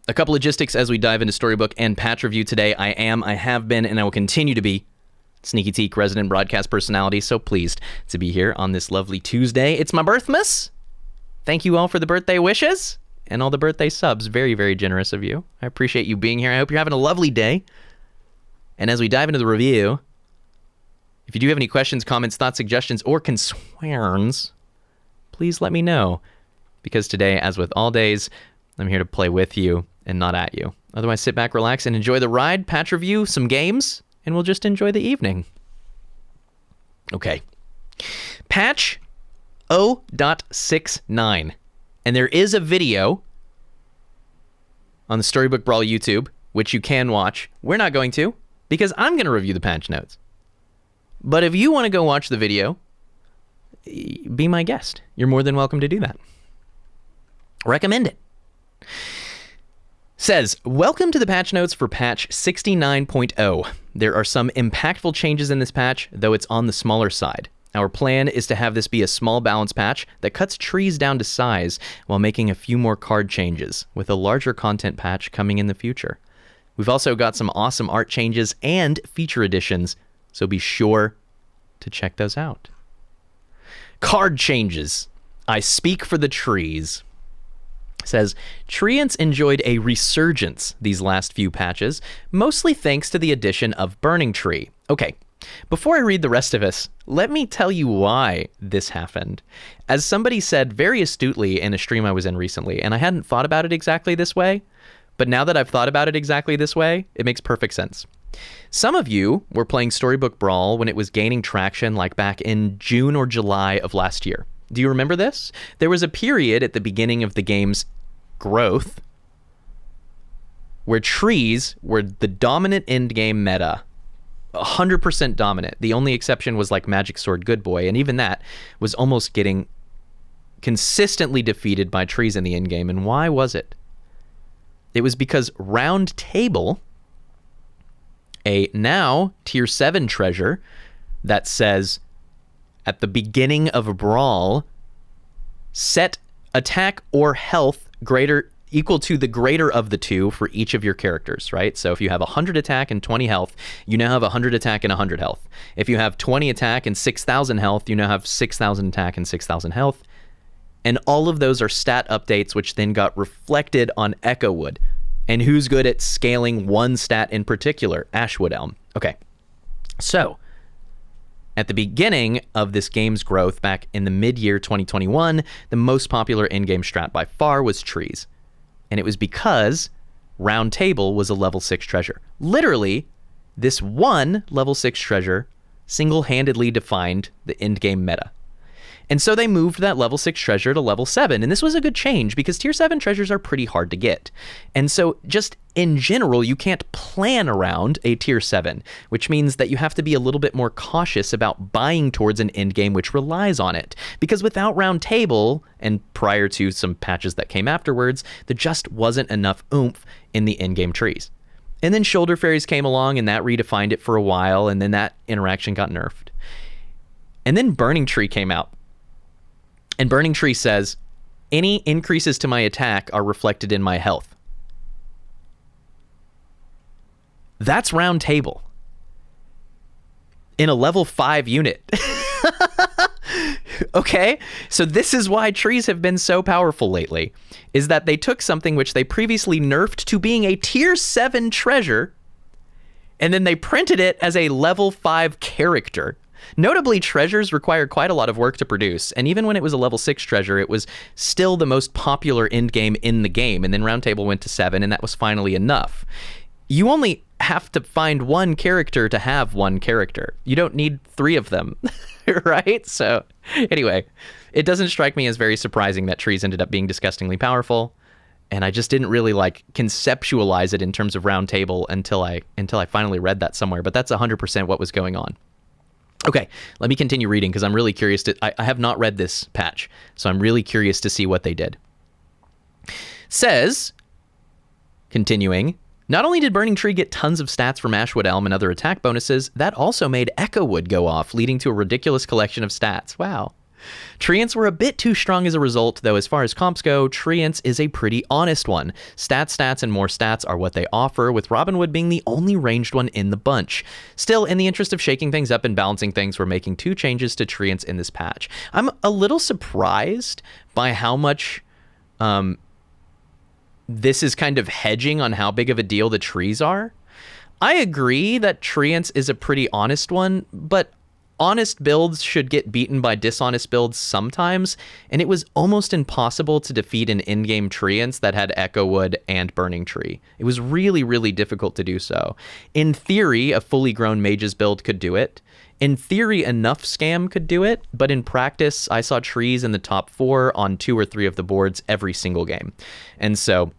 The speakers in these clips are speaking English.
A couple logistics as we dive into Storybook and patch review today. I have been, and I will continue to be Sneaky Teak, resident broadcast personality. So pleased to be here on this lovely Tuesday. It's my birthmas. Thank you all for the birthday wishes and all the birthday subs. Very, very generous of you. I appreciate you being here. I hope you're having a lovely day. And as we dive into the review, if you do have any questions, comments, thoughts, suggestions, or concerns, please let me know. Because today, as with all days, I'm here to play with you and not at you. Otherwise, sit back, relax, and enjoy the ride, patch review, some games, and we'll just enjoy the evening. Okay. Patch 0.69. And there is a video on the Storybook Brawl YouTube, which you can watch. We're not going to, because I'm going to review the patch notes. But if you want to go watch the video, be my guest. You're more than welcome to do that. Recommend it. Says, welcome to the patch notes for patch 69.0. There are some impactful changes in this patch, though it's on the smaller side. Our plan is to have this be a small balance patch that cuts trees down to size while making a few more card changes, with a larger content patch coming in the future. We've also got some awesome art changes and feature additions, so be sure to check those out. Card changes. I speak for the trees. Says, Treants enjoyed a resurgence these last few patches, mostly thanks to the addition of Burning Tree. Okay, before I read the rest of this, let me tell you why this happened. As somebody said very astutely in a stream I was in recently, and I hadn't thought about it exactly this way, but now that I've thought about it exactly this way, it makes perfect sense. Some of you were playing Storybook Brawl when it was gaining traction like back in June or July of last year. Do you remember this? There was a period at the beginning of the game's growth where trees were the dominant endgame meta. 100% dominant. The only exception was like Magic Sword Good Boy, and even that was almost getting consistently defeated by trees in the endgame. And why was it? It was because Round Table, a now tier 7 treasure that says at the beginning of a brawl, set attack or health greater equal to the greater of the two for each of your characters, right? So if you have 100 attack and 20 health, you now have 100 attack and 100 health. If you have 20 attack and 6,000 health, you now have 6,000 attack and 6,000 health. And all of those are stat updates, which then got reflected on Echowood. And who's good at scaling one stat in particular? Ashwood Elm. Okay, so at the beginning of this game's growth back in the mid-year 2021, the most popular in-game strat by far was trees. And it was because Round Table was a level 6 treasure. Literally, this one level 6 treasure single-handedly defined the end-game meta. And so they moved that level 6 treasure to level 7, and this was a good change because tier 7 treasures are pretty hard to get. And so just in general, you can't plan around a tier 7, which means that you have to be a little bit more cautious about buying towards an endgame which relies on it. Because without Round Table, and prior to some patches that came afterwards, there just wasn't enough oomph in the endgame trees. And then Shoulder Fairies came along and that redefined it for a while, and then that interaction got nerfed. And then Burning Tree came out. And Burning Tree says, any increases to my attack are reflected in my health. That's Round Table. In a level 5 unit. Okay, so this is why trees have been so powerful lately, is that they took something which they previously nerfed to being a tier 7 treasure, and then they printed it as a level 5 character. Notably, treasures require quite a lot of work to produce, and even when it was a level 6 treasure, it was still the most popular endgame in the game, and then Round Table went to 7, and that was finally enough. You only have to find one character to have one character. You don't need 3 of them, right? So, anyway, it doesn't strike me as very surprising that trees ended up being disgustingly powerful, and I just didn't really conceptualize it in terms of Round Table until I finally read that somewhere, but that's 100% what was going on. Okay, let me continue reading because I'm really curious I have not read this patch, so I'm really curious to see what they did. Says, continuing, not only did Burning Tree get tons of stats from Ashwood Elm and other attack bonuses, that also made Echowood go off, leading to a ridiculous collection of stats. Wow. Treants were a bit too strong as a result, though as far as comps go, Treants is a pretty honest one. Stats, and more stats are what they offer, with Robinwood being the only ranged one in the bunch. Still, in the interest of shaking things up and balancing things, we're making 2 changes to Treants in this patch. I'm a little surprised by how much this is kind of hedging on how big of a deal the trees are. I agree that Treants is a pretty honest one, but honest builds should get beaten by dishonest builds sometimes, and it was almost impossible to defeat an in-game Treants that had Echo Wood and Burning Tree. It was really, really difficult to do so. In theory, a fully grown Mages build could do it. In theory, enough Scam could do it, but in practice, I saw trees in the top 4 on 2 or 3 of the boards every single game. And so,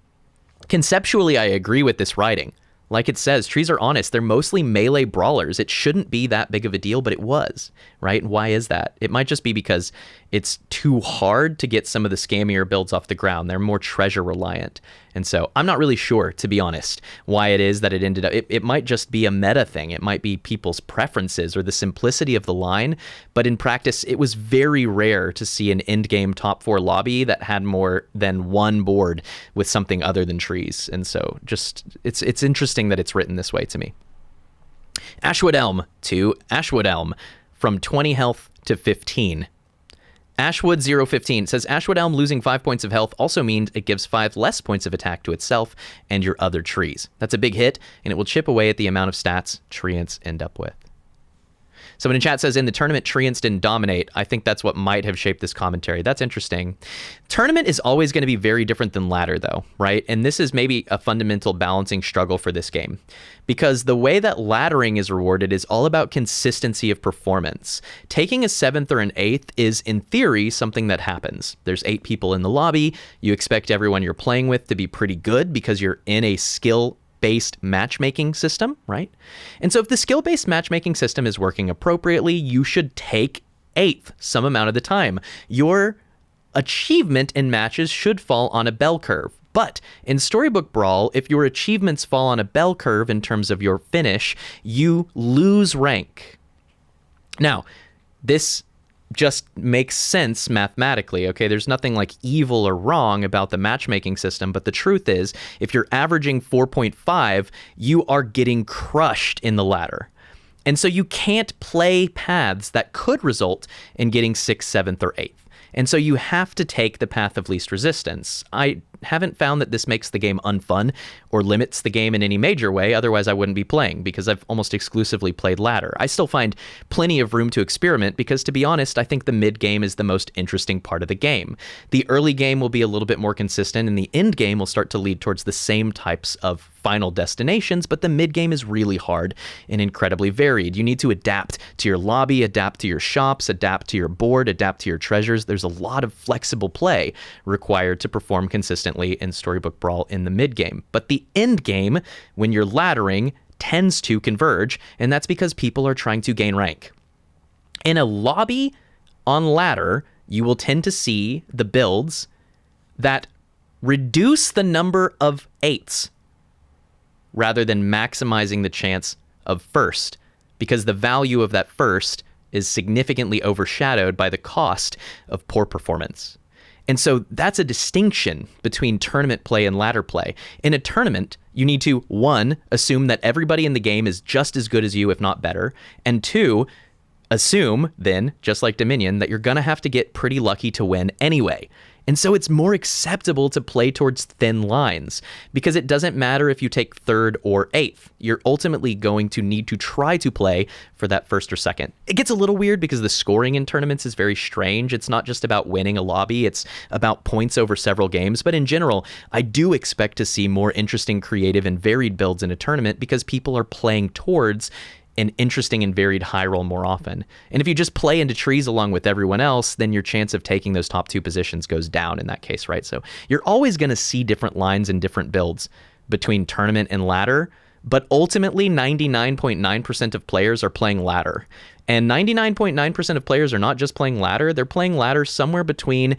conceptually, I agree with this writing. Like it says, trees are honest. They're mostly melee brawlers. It shouldn't be that big of a deal, but it was, right? And why is that? It might just be because it's too hard to get some of the scammier builds off the ground. They're more treasure reliant. And so I'm not really sure, to be honest, why it is that it ended up. It might just be a meta thing. It might be people's preferences or the simplicity of the line. But in practice, it was very rare to see an end game top 4 lobby that had more than one board with something other than trees. And so just it's interesting that it's written this way to me. Ashwood Elm to Ashwood Elm from 20 health to 15. Ashwood 015 says Ashwood Elm losing 5 points of health also means it gives 5 less points of attack to itself and your other trees. That's a big hit, and it will chip away at the amount of stats Treants end up with. Someone in chat says, in the tournament, Treants didn't dominate. I think that's what might have shaped this commentary. That's interesting. Tournament is always going to be very different than ladder, though, right? And this is maybe a fundamental balancing struggle for this game. Because the way that laddering is rewarded is all about consistency of performance. Taking a 7th or an 8th is, in theory, something that happens. There's 8 people in the lobby. You expect everyone you're playing with to be pretty good because you're in a skill-based matchmaking system, right? And so if the skill-based matchmaking system is working appropriately, you should take 8th some amount of the time. Your achievement in matches should fall on a bell curve. But in Storybook Brawl, if your achievements fall on a bell curve in terms of your finish, you lose rank. Now, this just makes sense mathematically, okay? There's nothing like evil or wrong about the matchmaking system, but the truth is, if you're averaging 4.5, you are getting crushed in the ladder. And so you can't play paths that could result in getting 6th, 7th, or 8th. And so you have to take the path of least resistance. I haven't found that this makes the game unfun or limits the game in any major way. Otherwise, I wouldn't be playing because I've almost exclusively played ladder. I still find plenty of room to experiment because, to be honest, I think the mid game is the most interesting part of the game. The early game will be a little bit more consistent and the end game will start to lead towards the same types of final destinations, but the mid game is really hard and incredibly varied. You need to adapt to your lobby, adapt to your shops, adapt to your board, adapt to your treasures. There's a lot of flexible play required to perform consistently in Storybook Brawl in the mid game. But the end game, when you're laddering, tends to converge, and that's because people are trying to gain rank. In a lobby on ladder, you will tend to see the builds that reduce the number of 8s rather than maximizing the chance of first, because the value of that first is significantly overshadowed by the cost of poor performance. And so that's a distinction between tournament play and ladder play. In a tournament, you need to, 1, assume that everybody in the game is just as good as you, if not better, and 2, assume then, just like Dominion, that you're going to have to get pretty lucky to win anyway. And so it's more acceptable to play towards thin lines because it doesn't matter if you take 3rd or 8th. You're ultimately going to need to try to play for that 1st or 2nd. It gets a little weird because the scoring in tournaments is very strange. It's not just about winning a lobby. It's about points over several games. But in general, I do expect to see more interesting, creative, and varied builds in a tournament because people are playing towards an interesting and varied high roll more often. And if you just play into trees along with everyone else, then your chance of taking those top 2 positions goes down in that case, right? So you're always going to see different lines and different builds between tournament and ladder, but ultimately 99.9% of players are playing ladder. And 99.9% of players are not just playing ladder, they're playing ladder somewhere between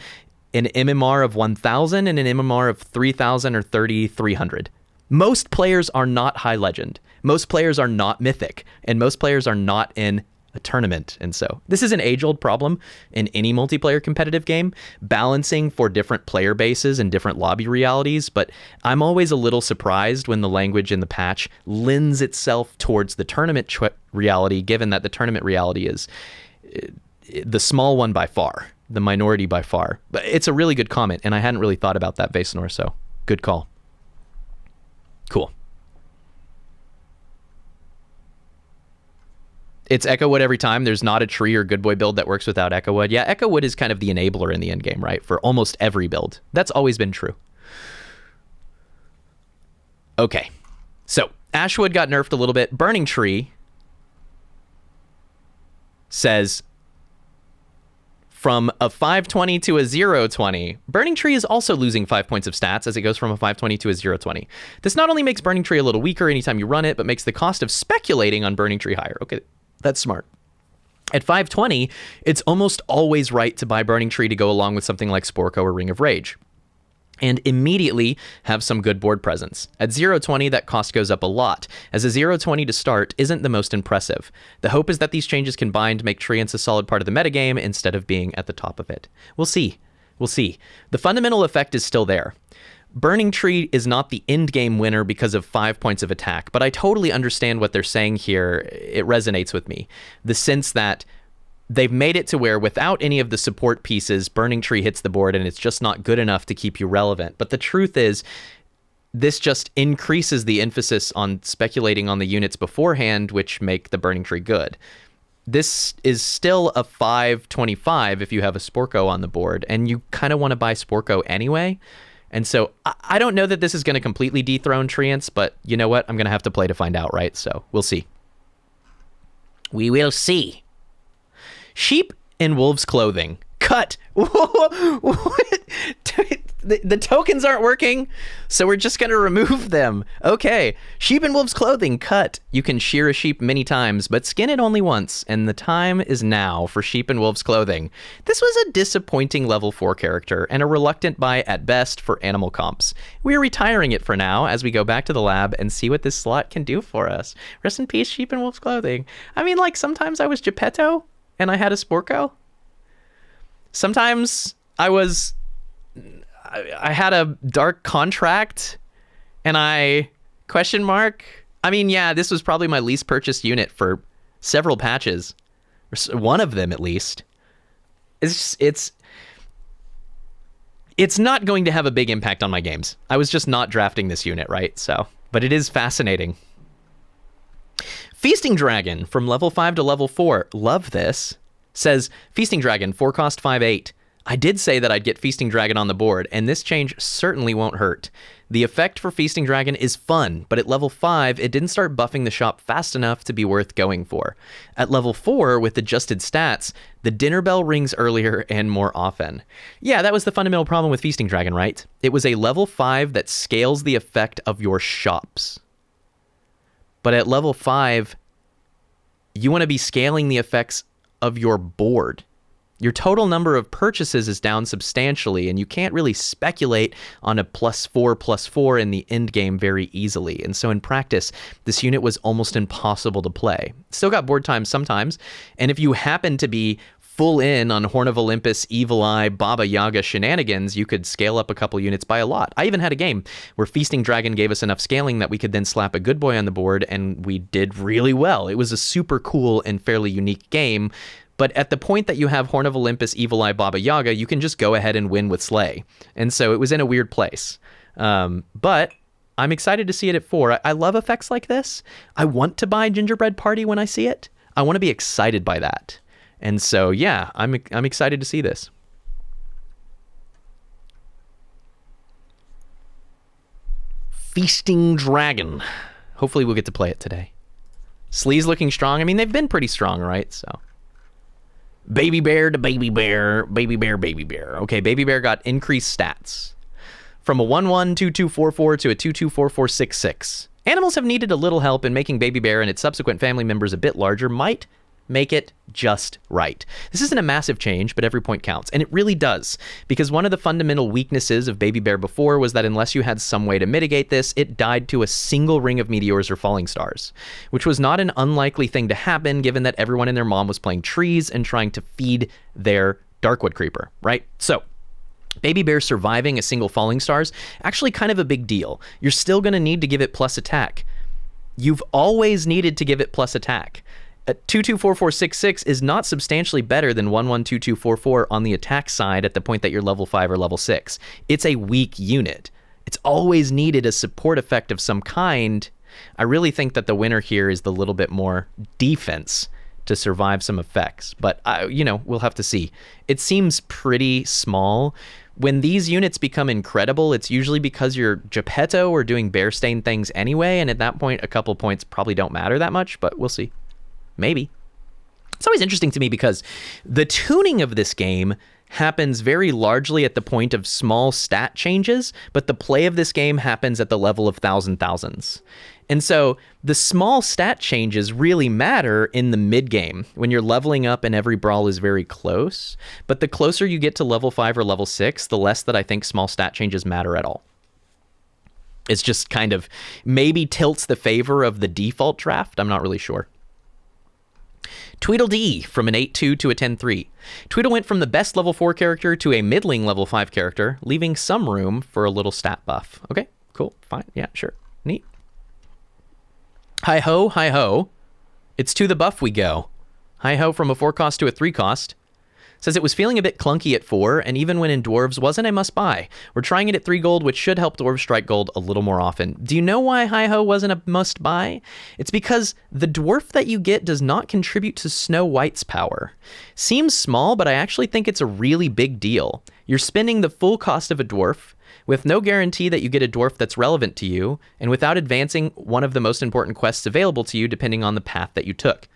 an MMR of 1,000 and an MMR of 3,000 or 3,300. Most players are not high legend. Most players are not mythic, and most players are not in a tournament. And so this is an age-old problem in any multiplayer competitive game, balancing for different player bases and different lobby realities. But I'm always a little surprised when the language in the patch lends itself towards the tournament reality, given that the tournament reality is the small one by far, the minority by far. But it's a really good comment, and I hadn't really thought about that, Vasenor, so good call. Cool. It's Echo Wood every time. There's not a tree or good boy build that works without Echo Wood. Yeah, Echo Wood is kind of the enabler in the end game, right? For almost every build. That's always been true. Okay. So, Ashwood got nerfed a little bit. Burning Tree says from a 520 to a 020. Burning Tree is also losing 5 points of stats as it goes from a 520 to a 020. This not only makes Burning Tree a little weaker anytime you run it, but makes the cost of speculating on Burning Tree higher. Okay, that's smart. At 520, it's almost always right to buy Burning Tree to go along with something like Sporco or Ring of Rage, and immediately have some good board presence. At 020, that cost goes up a lot, as a 020 to start isn't the most impressive. The hope is that these changes combined make Treants a solid part of the metagame instead of being at the top of it. We'll see. We'll see. The fundamental effect is still there. Burning Tree is not the end game winner because of 5 points of attack, but I totally understand what they're saying here. It resonates with me. The sense that they've made it to where without any of the support pieces, Burning Tree hits the board and it's just not good enough to keep you relevant. But the truth is, this just increases the emphasis on speculating on the units beforehand, which make the Burning Tree good. This is still a 525 if you have a Sporco on the board, and you kind of want to buy Sporco anyway. And so I don't know that this is going to completely dethrone Treants, but you know what? I'm going to have to play to find out, right? So we'll see. We will see. Sheep in wolves' clothing. Cut. What? The tokens aren't working, so we're just going to remove them. Okay. Sheep in wolves' clothing. Cut. You can shear a sheep many times, but skin it only once, and the time is now for sheep in wolves' clothing. This was a disappointing level 4 character, and a reluctant buy at best for animal comps. We're retiring it for now as we go back to the lab and see what this slot can do for us. Rest in peace, sheep in wolves' clothing. I mean, like, sometimes I was Geppetto, and I had a Sporco. Sometimes I had a dark contract and I question mark. I mean, yeah, this was probably my least purchased unit for several patches. One of them at least. It's not going to have a big impact on my games. I was just not drafting this unit, right? So, but it is fascinating. Feasting Dragon from level 5 to level 4. Love this. Says, Feasting Dragon, 4 cost 5/8. I did say that I'd get Feasting Dragon on the board, and this change certainly won't hurt. The effect for Feasting Dragon is fun, but at level 5, it didn't start buffing the shop fast enough to be worth going for. At level 4, with adjusted stats, the dinner bell rings earlier and more often. Yeah, that was the fundamental problem with Feasting Dragon, right? It was a level 5 that scales the effect of your shops. But at level 5, you want to be scaling the effects of your board. Your total number of purchases is down substantially, and you can't really speculate on a +4/+4 in the end game very easily. And so in practice, this unit was almost impossible to play. Still got board time sometimes, and if you happen to be full in on Horn of Olympus, Evil Eye, Baba Yaga shenanigans, you could scale up a couple units by a lot. I even had a game where Feasting Dragon gave us enough scaling that we could then slap a good boy on the board, and we did really well. It was a super cool and fairly unique game. But at the point that you have Horn of Olympus, Evil Eye, Baba Yaga, you can just go ahead and win with Slay. And so it was in a weird place. But I'm excited to see it at 4. I love effects like this. I want to buy Gingerbread Party when I see it. I want to be excited by that. And so, yeah, I'm excited to see this. Feasting Dragon. Hopefully we'll get to play it today. Slee's looking strong. I mean, they've been pretty strong, right? So... Baby Bear to Baby Bear, Baby Bear, Baby Bear. Okay, Baby Bear got increased stats. From a 1-1-2-2-4-4 to a 2-2-4-4-6-6. Animals have needed a little help in making Baby Bear and its subsequent family members a bit larger. Might make it just right. This isn't a massive change, but every point counts. And it really does, because one of the fundamental weaknesses of Baby Bear before was that unless you had some way to mitigate this, it died to a single ring of meteors or falling stars, which was not an unlikely thing to happen given that everyone and their mom was playing trees and trying to feed their Darkwood Creeper, right? So Baby Bear surviving a single falling stars, actually kind of a big deal. You're still going to need to give it plus attack. You've always needed to give it plus attack. 224466 is not substantially better than 112244 on the attack side at the point that you're level 5 or level 6. It's a weak unit. It's always needed a support effect of some kind. I really think that the winner here is the little bit more defense to survive some effects, but we'll have to see. It seems pretty small. When these units become incredible, it's usually because you're Geppetto or doing bear stain things anyway, and at that point, a couple points probably don't matter that much, but we'll see. Maybe. It's always interesting to me because the tuning of this game happens very largely at the point of small stat changes, but the play of this game happens at the level of thousands. And so the small stat changes really matter in the mid game when you're leveling up and every brawl is very close. But the closer you get to level 5 or level 6, the less that I think small stat changes matter at all. It's just kind of maybe tilts the favor of the default draft. I'm not really sure. Tweedledee from an 8-2 to a 10-3. Tweedle went from the best level 4 character to a middling level 5 character, leaving some room for a little stat buff. Okay, cool, fine, yeah, sure, neat. Hi ho, it's to the buff we go. Hi ho from a 4 cost to a 3 cost. Says it was feeling a bit clunky at 4, and even when in Dwarves wasn't a must-buy. We're trying it at 3 gold, which should help Dwarves strike gold a little more often. Do you know why Hi-Ho wasn't a must-buy? It's because the dwarf that you get does not contribute to Snow White's power. Seems small, but I actually think it's a really big deal. You're spending the full cost of a dwarf, with no guarantee that you get a dwarf that's relevant to you, and without advancing one of the most important quests available to you depending on the path that you took.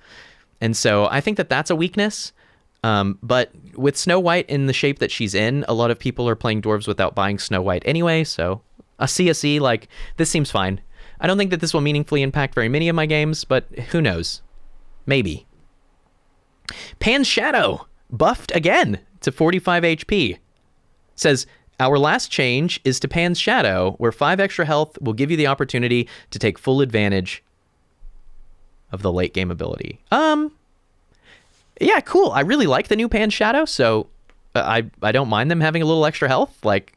And so I think that that's a weakness. But with Snow White in the shape that she's in, a lot of people are playing dwarves without buying Snow White anyway, so a C, like, this seems fine. I don't think that this will meaningfully impact very many of my games, but who knows? Maybe. Pan's Shadow, buffed again to 45 HP. Says, our last change is to Pan's Shadow, where 5 extra health will give you the opportunity to take full advantage of the late game ability. Yeah, cool. I really like the new Pan's Shadow, so I don't mind them having a little extra health. Like,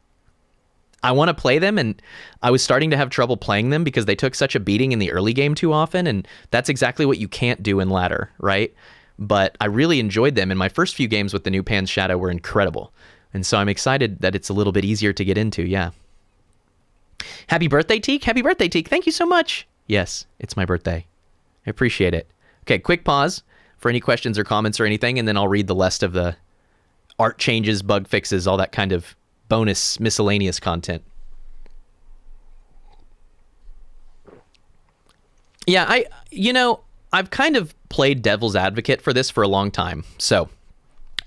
I want to play them, and I was starting to have trouble playing them because they took such a beating in the early game too often, and that's exactly what you can't do in ladder, right? But I really enjoyed them, and my first few games with the new Pan's Shadow were incredible. And so I'm excited that it's a little bit easier to get into, yeah. Happy birthday, Teak. Happy birthday, Teak. Thank you so much. Yes, it's my birthday. I appreciate it. Okay, quick pause for any questions or comments or anything, and then I'll read the rest of the art changes, bug fixes, all that kind of bonus miscellaneous content. Yeah, I've kind of played devil's advocate for this for a long time. So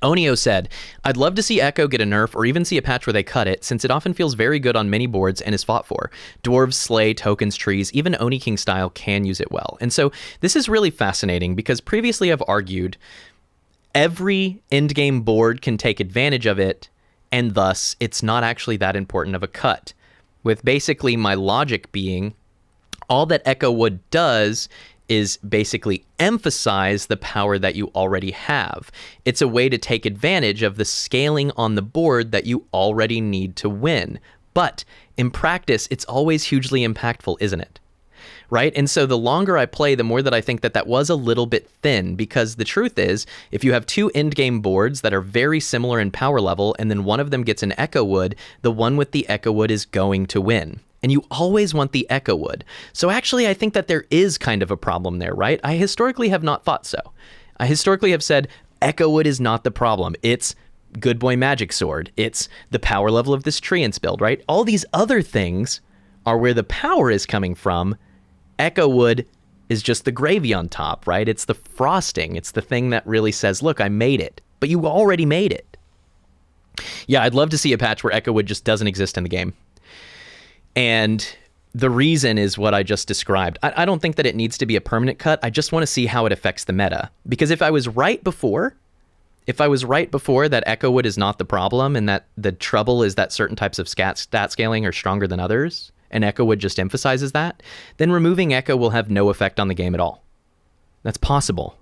Onio said, I'd love to see Echo get a nerf or even see a patch where they cut it, since it often feels very good on many boards and is fought for. Dwarves, Slay, Tokens, Trees, even Oni King style can use it well. And so this is really fascinating because previously I've argued every endgame board can take advantage of it, and thus it's not actually that important of a cut. With basically my logic being, all that Echo Wood does is basically emphasize the power that you already have. It's a way to take advantage of the scaling on the board that you already need to win. But in practice, it's always hugely impactful, isn't it? Right? And so the longer I play, the more that I think that that was a little bit thin, because the truth is, if you have 2 endgame boards that are very similar in power level, and then one of them gets an Echo Wood, the one with the Echo Wood is going to win. And you always want the Echo Wood. So actually, I think that there is kind of a problem there, right? I historically have not thought so. I historically have said, Echo Wood is not the problem. It's Good Boy Magic Sword. It's the power level of this Treants build, right? All these other things are where the power is coming from. Echo Wood is just the gravy on top, right? It's the frosting. It's the thing that really says, look, I made it. But you already made it. Yeah, I'd love to see a patch where Echo Wood just doesn't exist in the game. And The reason is what I just described. I don't think that it needs to be a permanent cut. I just want to see how it affects the meta. Because if I was right before that Echo Wood is not the problem and that the trouble is that certain types of stat scaling are stronger than others, and Echo Wood just emphasizes that, then removing Echo will have no effect on the game at all. That's possible.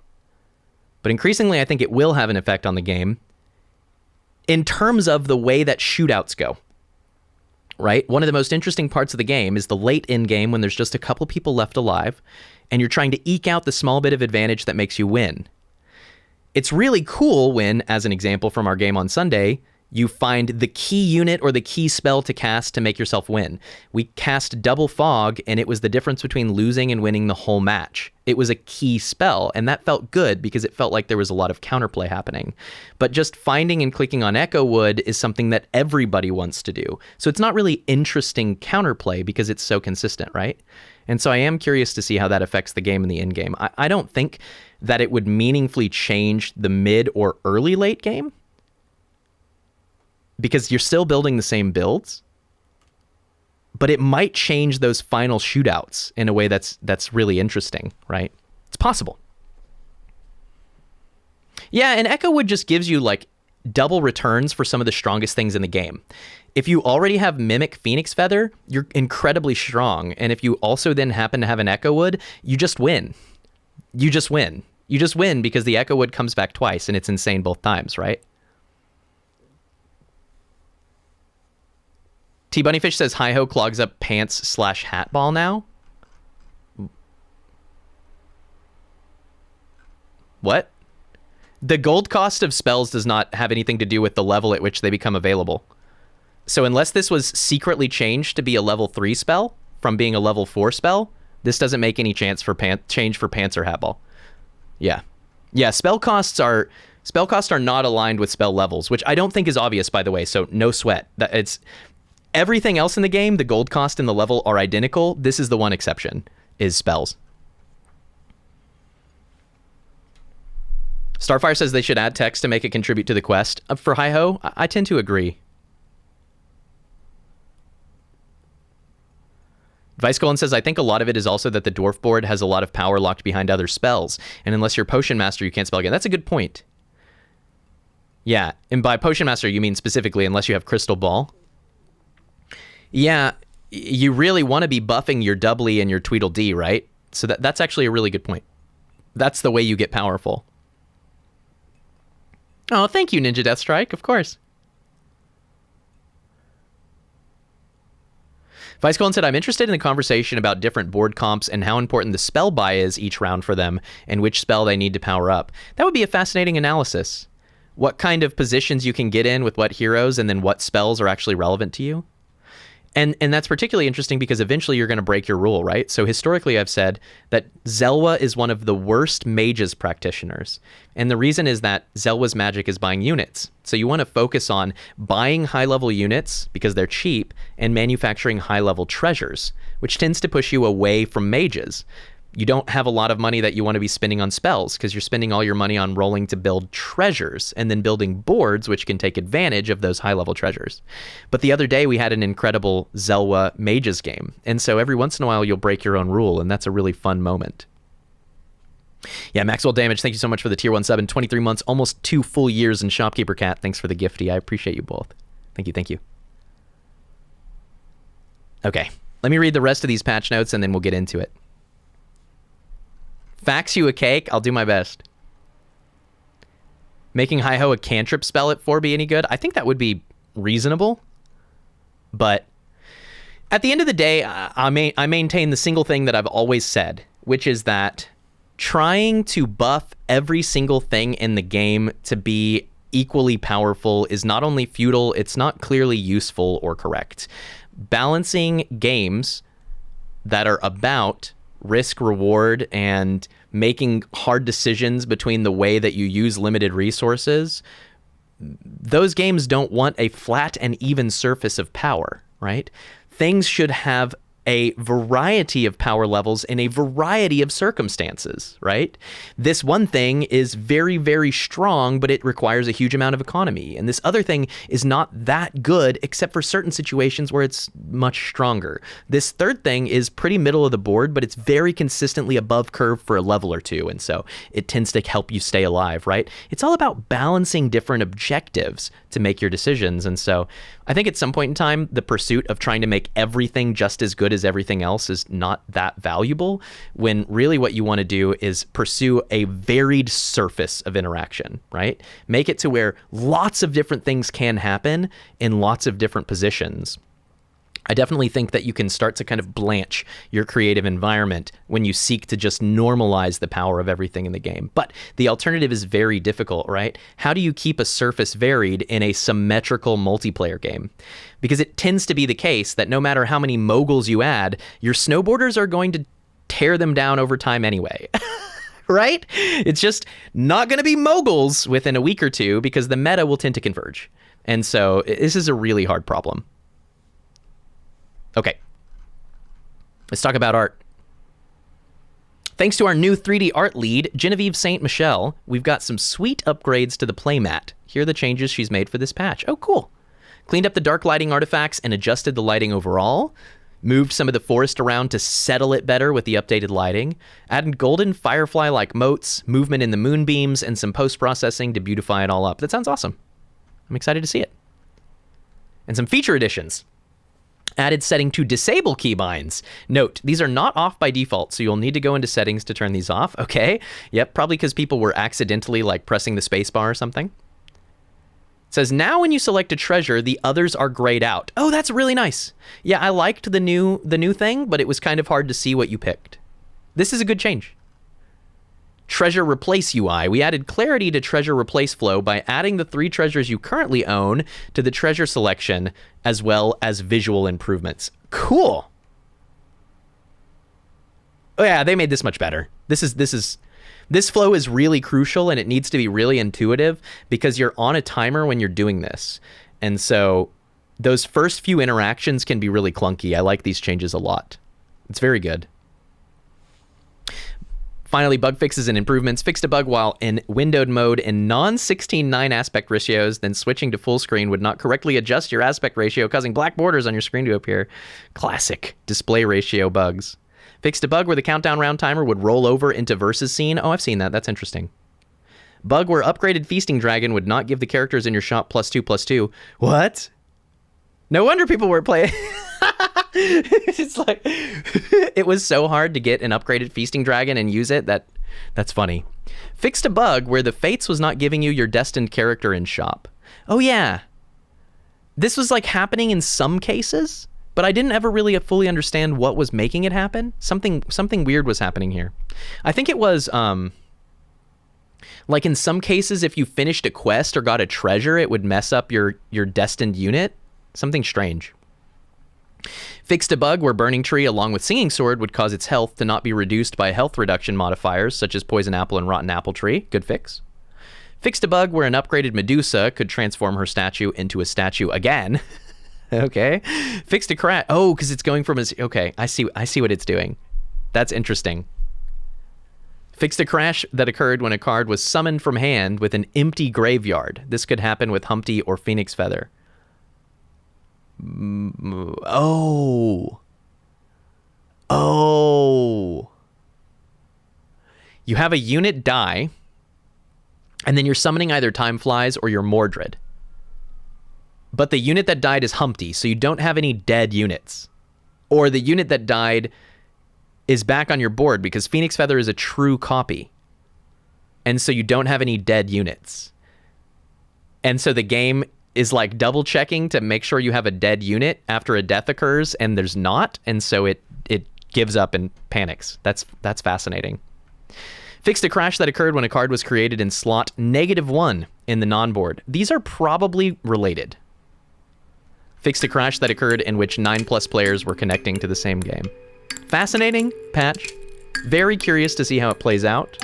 But increasingly, I think it will have an effect on the game in terms of the way that shootouts go. Right? One of the most interesting parts of the game is the late in game when there's just a couple people left alive and you're trying to eke out the small bit of advantage that makes you win. It's really cool when, as an example from our game on Sunday, you find the key unit or the key spell to cast to make yourself win. We cast Double Fog, and it was the difference between losing and winning the whole match. It was a key spell, and that felt good because it felt like there was a lot of counterplay happening. But just finding and clicking on Echo Wood is something that everybody wants to do. So it's not really interesting counterplay because it's so consistent, right? And so I am curious to see how that affects the game in the end game. I don't think that it would meaningfully change the mid or early late game, because you're still building the same builds, but it might change those final shootouts in a way that's really interesting, right? It's possible. Yeah, and Echo Wood just gives you like double returns for some of the strongest things in the game. If you already have Mimic Phoenix Feather, you're incredibly strong. And if you also then happen to have an Echo Wood, you just win. You just win. You just win because the Echo Wood comes back twice and it's insane both times, right? T Bunnyfish says Hi-Ho clogs up pants/hat ball now. What? The gold cost of spells does not have anything to do with the level at which they become available. So unless this was secretly changed to be a level 3 spell from being a level 4 spell, this doesn't make any change for pants or hat ball. Yeah. Yeah, spell costs are not aligned with spell levels, which I don't think is obvious, by the way, so no sweat. It's everything else in the game, the gold cost and the level are identical. This is the one exception, is spells. Starfire says they should add text to make it contribute to the quest. For Hi-Ho, I tend to agree. Vice Colon says, I think a lot of it is also that the dwarf board has a lot of power locked behind other spells, and unless you're Potion Master, you can't spell again. That's a good point. Yeah, and by Potion Master, you mean specifically unless you have Crystal Ball. Yeah, you really want to be buffing your Doubly and your Tweedledee, right? So that's actually a really good point. That's the way you get powerful. Oh, thank you, Ninja Deathstrike, of course. Vice Colon said, I'm interested in the conversation about different board comps and how important the spell buy is each round for them and which spell they need to power up. That would be a fascinating analysis. What kind of positions you can get in with what heroes and then what spells are actually relevant to you. And that's particularly interesting because eventually you're going to break your rule, right? So historically, I've said that Zelwa is one of the worst mages practitioners. And the reason is that Zelwa's magic is buying units. So you want to focus on buying high-level units because they're cheap and manufacturing high-level treasures, which tends to push you away from mages. You don't have a lot of money that you want to be spending on spells because you're spending all your money on rolling to build treasures and then building boards which can take advantage of those high-level treasures. But the other day we had an incredible Zelwa Mages game, and so every once in a while you'll break your own rule, and that's a really fun moment. Yeah, Maxwell Damage, thank you so much for the tier 1 sub and 23 months, almost 2 full years in Shopkeeper Cat. Thanks for the gifty. I appreciate you both. Thank you, thank you. Okay, let me read the rest of these patch notes and then we'll get into it. Fax you a cake? I'll do my best. Making Hi-Ho a cantrip spell at 4 be any good? I think that would be reasonable. But at the end of the day, I maintain the single thing that I've always said, which is that trying to buff every single thing in the game to be equally powerful is not only futile, it's not clearly useful or correct. Balancing games that are about risk reward and making hard decisions between the way that you use limited resources, those games don't want a flat and even surface of power, right? Things should have a variety of power levels in a variety of circumstances, right? This one thing is very, very strong, but it requires a huge amount of economy. And this other thing is not that good, except for certain situations where it's much stronger. This third thing is pretty middle of the board, but it's very consistently above curve for a level or two. And so it tends to help you stay alive, right? It's all about balancing different objectives to make your decisions. And so I think at some point in time, the pursuit of trying to make everything just as good as everything else is not that valuable, when really what you want to do is pursue a varied surface of interaction, right? Make it to where lots of different things can happen in lots of different positions. I definitely think that you can start to kind of blanch your creative environment when you seek to just normalize the power of everything in the game. But the alternative is very difficult, right? How do you keep a surface varied in a symmetrical multiplayer game? Because it tends to be the case that no matter how many moguls you add, your snowboarders are going to tear them down over time anyway. Right? It's just not going to be moguls within a week or two because the meta will tend to converge. And so this is a really hard problem. Okay, let's talk about art. Thanks to our new 3D art lead, Genevieve St. Michel, we've got some sweet upgrades to the playmat. Here are the changes she's made for this patch. Oh, cool. Cleaned up the dark lighting artifacts and adjusted the lighting overall. Moved some of the forest around to settle it better with the updated lighting. Added golden firefly-like motes, movement in the moonbeams, and some post-processing to beautify it all up. That sounds awesome. I'm excited to see it. And some feature additions. Added setting to disable keybinds. Note, these are not off by default, so you'll need to go into settings to turn these off. Okay. Yep, probably because people were accidentally like pressing the spacebar or something. It says, now when you select a treasure, the others are grayed out. Oh, that's really nice. Yeah, I liked the new thing, but it was kind of hard to see what you picked. This is a good change. Treasure Replace UI. We added clarity to Treasure Replace flow by adding the 3 treasures you currently own to the treasure selection, as well as visual improvements. Cool. Oh yeah, they made this much better. This flow is really crucial, and it needs to be really intuitive because you're on a timer when you're doing this. And so those first few interactions can be really clunky. I like these changes a lot. It's very good. Finally, bug fixes and improvements. Fixed a bug while in windowed mode in non-16:9 aspect ratios, then switching to full screen would not correctly adjust your aspect ratio, causing black borders on your screen to appear. Classic display ratio bugs. Fixed a bug where the countdown round timer would roll over into versus scene. Oh, I've seen that. That's interesting. Bug where upgraded Feasting Dragon would not give the characters in your shop +2/+2. What? No wonder people were playing... It's like it was so hard to get an upgraded Feasting Dragon and use it that's funny. Fixed a bug where the Fates was not giving you your destined character in shop. Oh yeah. This was like happening in some cases, but I didn't ever really fully understand what was making it happen. Something weird was happening here. I think it was like in some cases if you finished a quest or got a treasure, it would mess up your destined unit. Something strange. Fixed a bug where Burning Tree along with Singing Sword would cause its health to not be reduced by health reduction modifiers such as Poison Apple and Rotten Apple Tree. Good fix. Fixed a bug where an upgraded Medusa could transform her statue into a statue again. Okay. Fixed a crash. Oh, because it's going from okay, I see what it's doing. That's interesting. Fixed a crash that occurred when a card was summoned from hand with an empty graveyard. This could happen with Humpty or Phoenix Feather. Oh. You have a unit die, and then you're summoning either Time Flies or your Mordred. But the unit that died is Humpty, so you don't have any dead units. Or the unit that died is back on your board because Phoenix Feather is a true copy. And so you don't have any dead units. And so the game is like double checking to make sure you have a dead unit after a death occurs, and there's not, and so it gives up and panics. That's fascinating. Fixed a crash that occurred when a card was created in slot -1 in the non-board. These are probably related. Fixed a crash that occurred in which 9+ players were connecting to the same game. Fascinating patch. Very curious to see how it plays out.